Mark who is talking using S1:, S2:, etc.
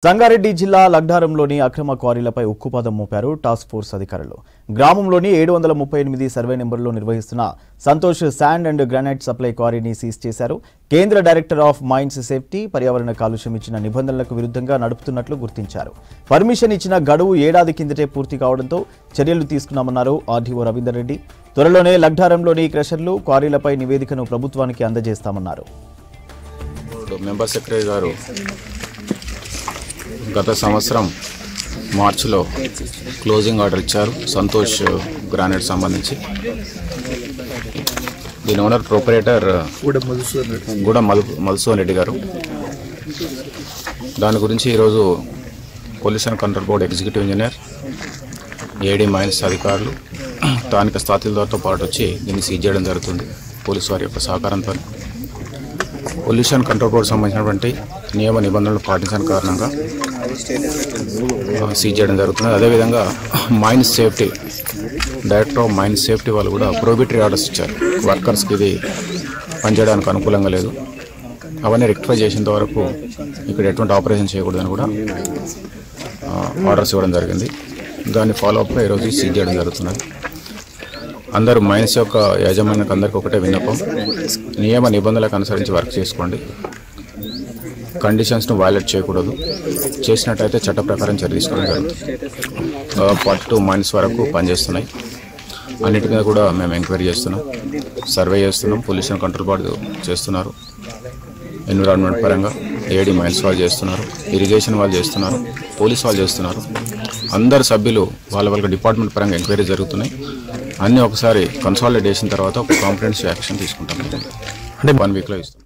S1: సంగారెడ్డి జిల్లా లగ్డారంలోని అక్రమ క్వారీలపై ఉక్కుపాదం మోపారు టాస్క్ ఫోర్స్ అధికారులు. గ్రామంలోని 738 సర్వే నెంబర్లో నిర్వహిస్తున్న Santosh sand and granite supply క్వారీని సీజ్ చేశారు. కేంద్ర డైరెక్టర్ ఆఫ్ మైన్స్ సేఫ్టీ పర్యావరణ కాలుష్యం ఇచ్చిన నిబంధనలకు విరుద్ధంగా నడుపుతున్నట్లు గుర్తించారు. పర్మిషన్ ఇచ్చిన గడువు ఏడాది కిందటే పూర్తి కావడంతో చర్యలు తీసుకున్నామన్నారు ఆర్డీఓ రవీందర్ రెడ్డి. త్వరలోనే లగ్డారంలోని క్రషర్లు క్వారీలపై నివేదికను ప్రభుత్వానికి అందజేస్తామన్నారు.
S2: మెంబర్ సెక్రటరీ గారు గత సంవత్సరం మార్చిలో క్లోజింగ్ ఆర్డర్ ఇచ్చారు సంతోష్ గ్రానైట్ సంబంధించి. దీని ఓనర్ ప్రొపరేటర్ గూడ మధుసూదన్ రెడ్డి గారు. దాని గురించి ఈరోజు pollution control board executive engineer, AD mines అధికారులు, స్థానిక స్థాయిలతో పాటు వచ్చి దీన్ని సీజ్ చేయడం జరుగుతుంది. పోలీసు వారి యొక్క సహకారంతో పొల్యూషన్ కంట్రోల్ బోర్డు సంబంధించినటువంటి నియమ నిబంధనలు పాటించిన కారణంగా సీజ్ చేయడం జరుగుతుంది. అదేవిధంగా mines safety director of mines safety వాళ్ళు కూడా ప్రోబిటరీ ఆర్డర్స్ ఇచ్చారు. వర్కర్స్కి ఇది పనిచేయడానికి అనుకూలంగా లేదు, అవన్నీ రెక్టిఫై చేసేంత వరకు ఇక్కడ ఎటువంటి ఆపరేషన్ చేయకూడదని కూడా ఆర్డర్స్ ఇవ్వడం జరిగింది. దాన్ని ఫాలోఅప్గా ఈరోజు సీజ్ చేయడం జరుగుతున్నది. అందరూ మైన్స్ యొక్క యాజమాన్యానికి అందరికీ ఒకటే విన్నపం, నియమ నిబంధనలకు అనుసరించి వర్క్ చేసుకోండి, కండిషన్స్ను వైలేట్ చేయకూడదు. చేసినట్టయితే చట్ట ప్రకారం చర్య తీసుకోవడం జరుగుతుంది. 42 మైన్స్ వరకు పనిచేస్తున్నాయి. అన్నిటి మీద కూడా మేము ఎంక్వైరీ చేస్తున్నాం, సర్వే చేస్తున్నాం. పొల్యూషన్ కంట్రోల్ బోర్డు చేస్తున్నారు, ఎన్విరాన్మెంట్ పరంగా ఏడీ మైన్స్ వాళ్ళు చేస్తున్నారు, ఇరిగేషన్ వాళ్ళు చేస్తున్నారు, పోలీస్ వాళ్ళు చేస్తున్నారు. అందరు సభ్యులు వాళ్ళ డిపార్ట్మెంట్ పరంగా ఎంక్వైరీ జరుగుతున్నాయి. అన్నీ ఒకసారి కన్సాలిడేట్ చేసిన తర్వాత ఒక కాంప్రహెన్సివ్ యాక్షన్ తీసుకుంటాం. అంటే 1 వీక్లో ఇస్తాం.